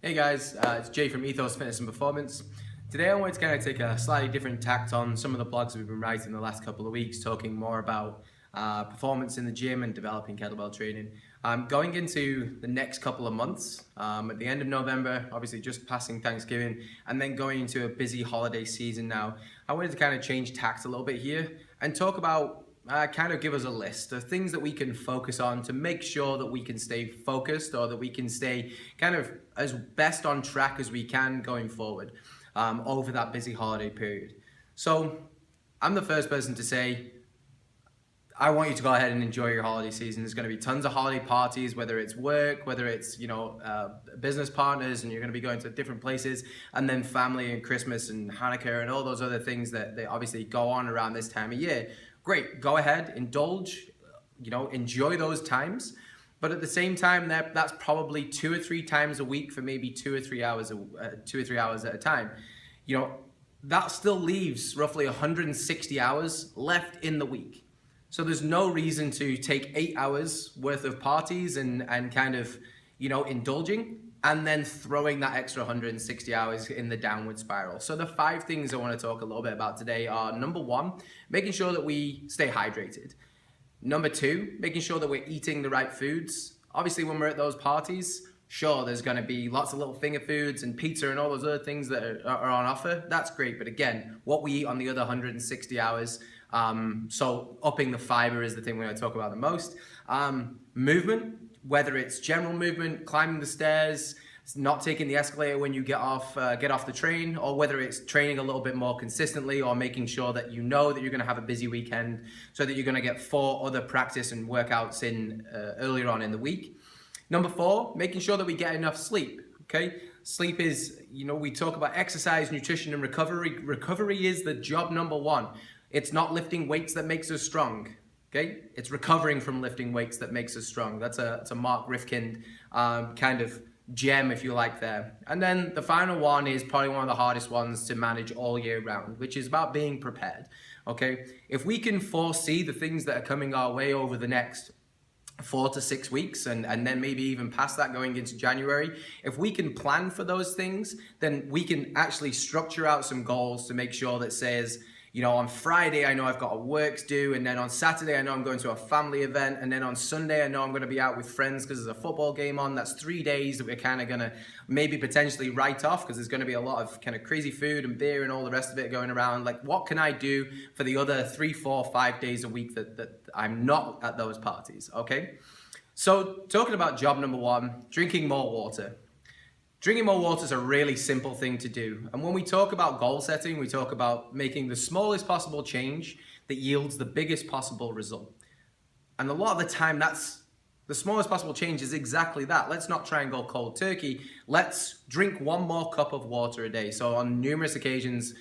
Hey guys, it's Jay from Ethos Fitness and Performance. Today I wanted to kind of take a slightly different tact on some of the blogs we've been writing the last couple of weeks, talking more about performance in the gym and developing kettlebell training. Going into the next couple of months, at the end of November, obviously just passing Thanksgiving, and then going into a busy holiday season now, I wanted to kind of change tact a little bit here and talk about kind of give us a list of things that we can focus on to make sure that we can stay focused or that we can stay kind of as best on track as we can going forward over that busy holiday period. So I'm the first person to say, I want you to go ahead and enjoy your holiday season. There's going to be tons of holiday parties, whether it's work, whether it's, business partners, and you're going to be going to different places, and then family and Christmas and Hanukkah and all those other things that they obviously go on around this time of year. Great, go ahead, indulge, enjoy those times. But at the same time, that's probably 2 or 3 times a week for maybe 2 or 3 hours, 2 or 3 hours at a time. That still leaves roughly 160 hours left in the week. So there's no reason to take 8 hours worth of parties and kind of, indulging and then throwing that extra 160 hours in the downward spiral. So the 5 things I want to talk a little bit about today are: number 1, making sure that we stay hydrated. Number 2, making sure that we're eating the right foods. Obviously, when we're at those parties, sure, there's going to be lots of little finger foods and pizza and all those other things that are on offer. That's great. But again, what we eat on the other 160 hours, so upping the fiber is the thing we're going to talk about the most. Movement, whether it's general movement, climbing the stairs, not taking the escalator when you get off the train, or whether it's training a little bit more consistently, or making sure that you know that you're going to have a busy weekend so that you're going to get 4 other practice and workouts in earlier on in the week. Number 4, making sure that we get enough sleep. Okay, sleep is, we talk about exercise, nutrition, and recovery. Recovery is the job number 1. It's not lifting weights that makes us strong. Okay, it's recovering from lifting weights that makes us strong. That's a Mark Rifkind kind of gem, if you like, there. And then the final one is probably one of the hardest ones to manage all year round, which is about being prepared. Okay, if we can foresee the things that are coming our way over the next 4 to 6 weeks, and then maybe even past that going into January, if we can plan for those things, then we can actually structure out some goals to make sure that says, on Friday, I know I've got a work due, and then on Saturday, I know I'm going to a family event, and then on Sunday, I know I'm going to be out with friends because there's a football game on. That's 3 days that we're kind of going to maybe potentially write off because there's going to be a lot of kind of crazy food and beer and all the rest of it going around. Like, what can I do for the other 3, 4, 5 days a week that I'm not at those parties, okay? So talking about job number 1, drinking more water. Drinking more water is a really simple thing to do. And when we talk about goal setting, we talk about making the smallest possible change that yields the biggest possible result. And a lot of the time, that's the smallest possible change is exactly that. Let's not try and go cold turkey. Let's drink 1 more cup of water a day. So on numerous occasions,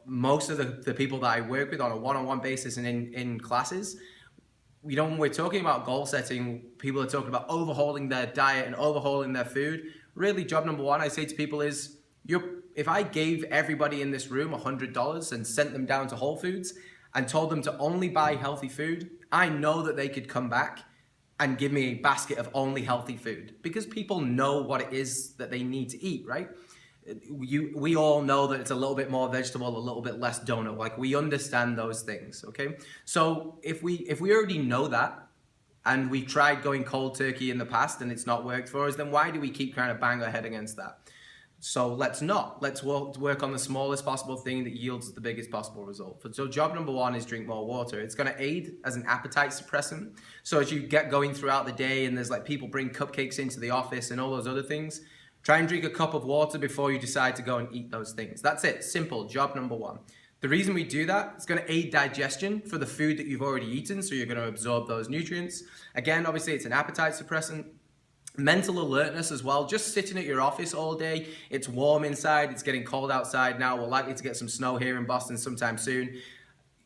most of the people that I work with on a one-on-one basis and in classes, when we're talking about goal setting, people are talking about overhauling their diet and overhauling their food. Really, job number 1 I say to people is, if I gave everybody in this room $100 and sent them down to Whole Foods and told them to only buy healthy food, I know that they could come back and give me a basket of only healthy food, because people know what it is that they need to eat, right? We all know that it's a little bit more vegetable, a little bit less donut. Like, we understand those things, okay? So if we already know that, and we've tried going cold turkey in the past and it's not worked for us, then why do we keep trying to bang our head against that? So let's not. Let's work on the smallest possible thing that yields the biggest possible result. So job number 1 is drink more water. It's going to aid as an appetite suppressant. So as you get going throughout the day and there's like people bring cupcakes into the office and all those other things, try and drink a cup of water before you decide to go and eat those things. That's it. Simple. Job number 1. The reason we do that, it's going to aid digestion for the food that you've already eaten, so you're going to absorb those nutrients. Again, obviously, it's an appetite suppressant. Mental alertness as well. Just sitting at your office all day, it's warm inside, it's getting cold outside now. We're likely to get some snow here in Boston sometime soon.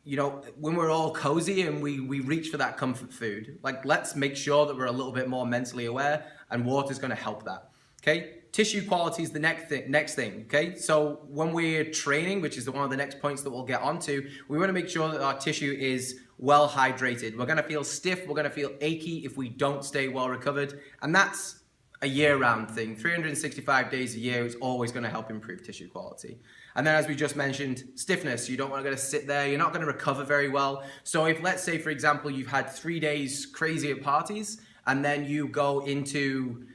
When we're all cozy and we reach for that comfort food, like, let's make sure that we're a little bit more mentally aware, and water's going to help that. Okay, tissue quality is the next thing. Okay, so when we're training, which is one of the next points that we'll get onto, we want to make sure that our tissue is well hydrated. We're going to feel stiff, we're going to feel achy if we don't stay well recovered, and that's a year-round thing. 365 days a year is always going to help improve tissue quality. And then as we just mentioned, stiffness. You don't want to sit there. You're not going to recover very well. So if, let's say, for example, you've had 3 days crazy at parties, and then you go into,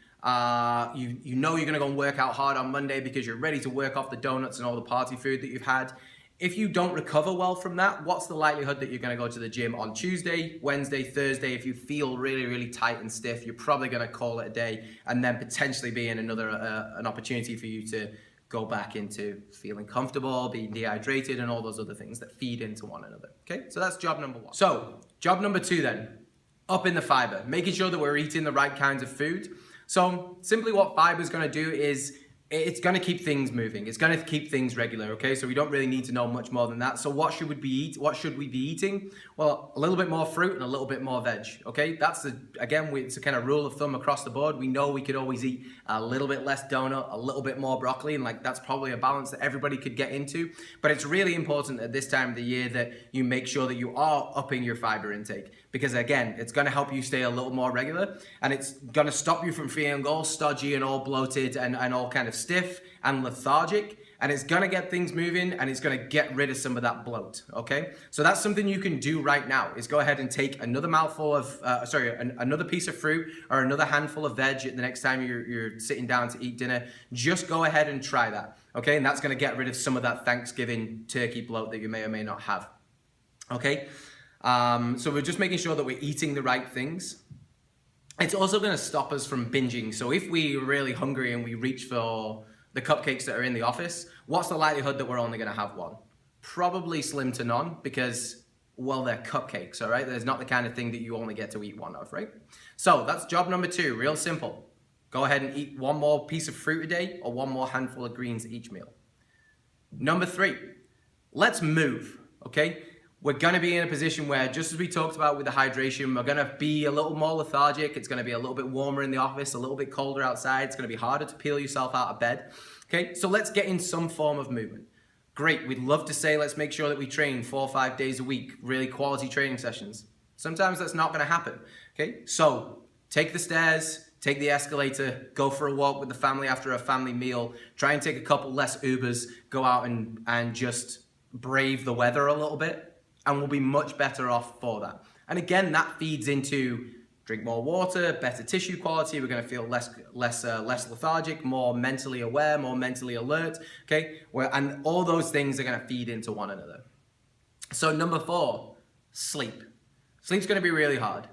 you know you're going to go and work out hard on Monday because you're ready to work off the donuts and all the party food that you've had. If you don't recover well from that, what's the likelihood that you're going to go to the gym on Tuesday, Wednesday, Thursday? If you feel really, really tight and stiff, you're probably going to call it a day, and then potentially be in an opportunity for you to go back into feeling comfortable, being dehydrated, and all those other things that feed into one another. Okay, so that's job number 1. So job number 2 then, up in the fiber, making sure that we're eating the right kinds of food. So simply what fiber is going to do is it's going to keep things moving. It's going to keep things regular, okay? So we don't really need to know much more than that. So what should we be eating? Well, a little bit more fruit and a little bit more veg, okay? That's it's a kind of rule of thumb across the board. We know we could always eat a little bit less donut, a little bit more broccoli, and that's probably a balance that everybody could get into. But it's really important at this time of the year that you make sure that you are upping your fiber intake, because again, it's going to help you stay a little more regular, and it's going to stop you from feeling all stodgy and all bloated and all kind of stiff and lethargic, and it's going to get things moving, and it's going to get rid of some of that bloat, okay? So that's something you can do right now, is go ahead and take another mouthful of, another piece of fruit or another handful of veg the next time you're sitting down to eat dinner. Just go ahead and try that, okay? And that's going to get rid of some of that Thanksgiving turkey bloat that you may or may not have, okay? So we're just making sure that we're eating the right things. It's also going to stop us from binging. So if we're really hungry and we reach for the cupcakes that are in the office, what's the likelihood that we're only going to have one? Probably slim to none, because, well, they're cupcakes, all right? There's not the kind of thing that you only get to eat one of, right? So that's job number 2, real simple. Go ahead and eat one more piece of fruit a day or one more handful of greens each meal. Number 3, let's move, okay? We're going to be in a position where, just as we talked about with the hydration, we're going to be a little more lethargic. It's going to be a little bit warmer in the office, a little bit colder outside. It's going to be harder to peel yourself out of bed. Okay, so let's get in some form of movement. Great, we'd love to say let's make sure that we train 4 or 5 days a week, really quality training sessions. Sometimes that's not going to happen. Okay, so take the stairs, take the escalator, go for a walk with the family after a family meal, try and take a couple less Ubers, go out and just brave the weather a little bit. And we'll be much better off for that. And again, that feeds into drink more water, better tissue quality. We're going to feel less lethargic, more mentally aware, more mentally alert. Okay, and all those things are going to feed into one another. So number 4, sleep. Sleep's going to be really hard.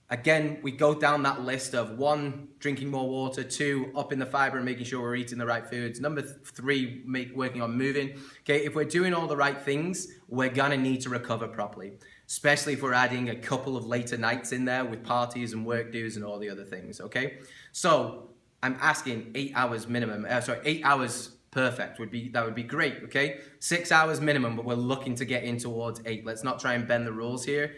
Again, we go down that list of 1, drinking more water, 2, upping the fiber and making sure we're eating the right foods. Number 3, working on moving. Okay, if we're doing all the right things, we're gonna need to recover properly, especially if we're adding a couple of later nights in there with parties and work dues and all the other things, okay? So I'm asking 8 hours minimum, 8 hours perfect would be great, okay? 6 hours minimum, but we're looking to get in towards 8. Let's not try and bend the rules here.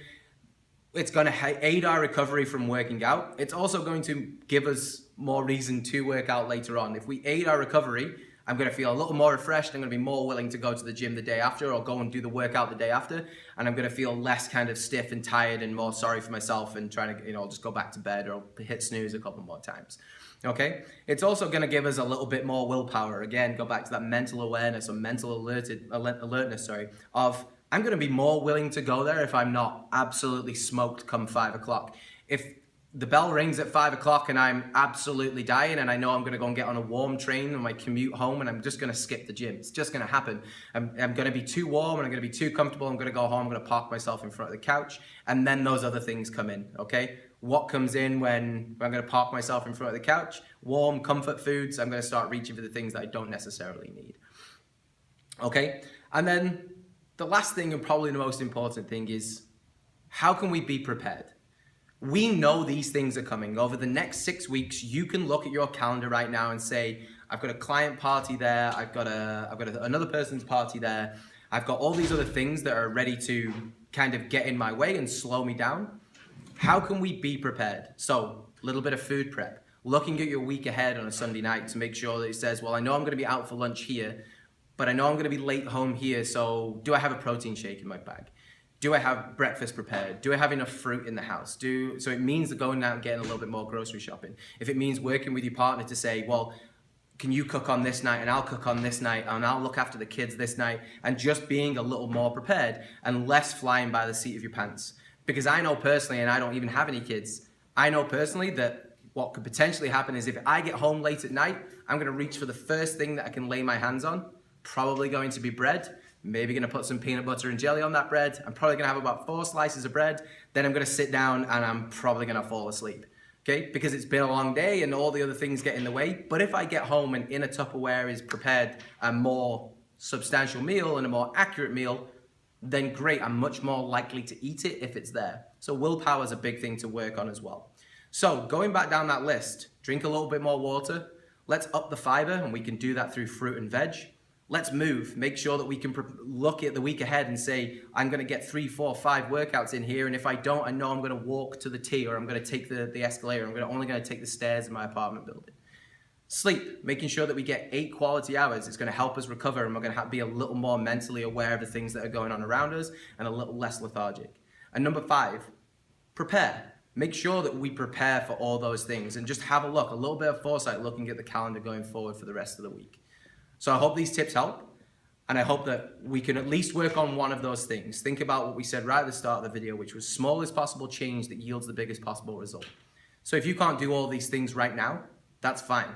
It's going to aid our recovery from working out. It's also going to give us more reason to work out later on. If we aid our recovery, I'm going to feel a little more refreshed. I'm going to be more willing to go to the gym the day after, or go and do the workout the day after. And I'm going to feel less kind of stiff and tired and more sorry for myself and trying to, just go back to bed or hit snooze a couple more times. Okay? It's also going to give us a little bit more willpower. Again, go back to that mental awareness or mental alertness, of I'm going to be more willing to go there if I'm not absolutely smoked come 5 o'clock. If the bell rings at 5 o'clock and I'm absolutely dying and I know I'm going to go and get on a warm train on my commute home and I'm just going to skip the gym. It's just going to happen. I'm going to be too warm and I'm going to be too comfortable. I'm going to go home. I'm going to park myself in front of the couch. And then those other things come in, okay? What comes in when I'm going to park myself in front of the couch? Warm, comfort foods. I'm going to start reaching for the things that I don't necessarily need. Okay? And then the last thing, and probably the most important thing, is how can we be prepared? We know these things are coming. Over the next 6 weeks, you can look at your calendar right now and say, I've got a client party there, I've got another person's party there, I've got all these other things that are ready to kind of get in my way and slow me down. How can we be prepared? So, a little bit of food prep. Looking at your week ahead on a Sunday night to make sure that it says, well, I know I'm going to be out for lunch here, but I know I'm going to be late home here, so do I have a protein shake in my bag? Do I have breakfast prepared? Do I have enough fruit in the house? So it means going out and getting a little bit more grocery shopping. If it means working with your partner to say, well, can you cook on this night and I'll cook on this night and I'll look after the kids this night, and just being a little more prepared and less flying by the seat of your pants. Because I know personally, and I don't even have any kids, I know personally that what could potentially happen is if I get home late at night, I'm going to reach for the first thing that I can lay my hands on, probably going to be bread. Maybe going to put some peanut butter and jelly on that bread. I'm probably going to have about 4 slices of bread. Then I'm going to sit down and I'm probably going to fall asleep. Okay, because it's been a long day and all the other things get in the way. But if I get home and in a Tupperware is prepared a more substantial meal and a more accurate meal, then great, I'm much more likely to eat it if it's there. So willpower is a big thing to work on as well. So going back down that list, drink a little bit more water. Let's up the fiber, and we can do that through fruit and veg. Let's move. Make sure that we can look at the week ahead and say, I'm going to get 3, 4, 5 workouts in here. And if I don't, I know I'm going to walk to the T, or I'm going to take the escalator. I'm only going to take the stairs in my apartment building. Sleep, making sure that we get 8 quality hours. It's going to help us recover, and we're going to be a little more mentally aware of the things that are going on around us and a little less lethargic. And number 5, prepare. Make sure that we prepare for all those things and just have a little bit of foresight looking at the calendar going forward for the rest of the week. So I hope these tips help, and I hope that we can at least work on one of those things. Think about what we said right at the start of the video, which was smallest possible change that yields the biggest possible result. So if you can't do all these things right now, that's fine.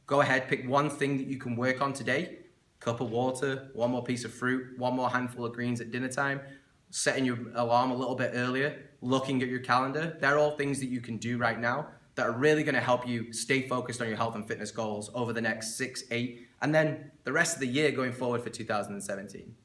Go ahead, pick one thing that you can work on today. Cup of water, 1 more piece of fruit, 1 more handful of greens at dinner time, setting your alarm a little bit earlier, looking at your calendar. They're all things that you can do right now that are really going to help you stay focused on your health and fitness goals over the next 6, 8, and then the rest of the year going forward for 2017.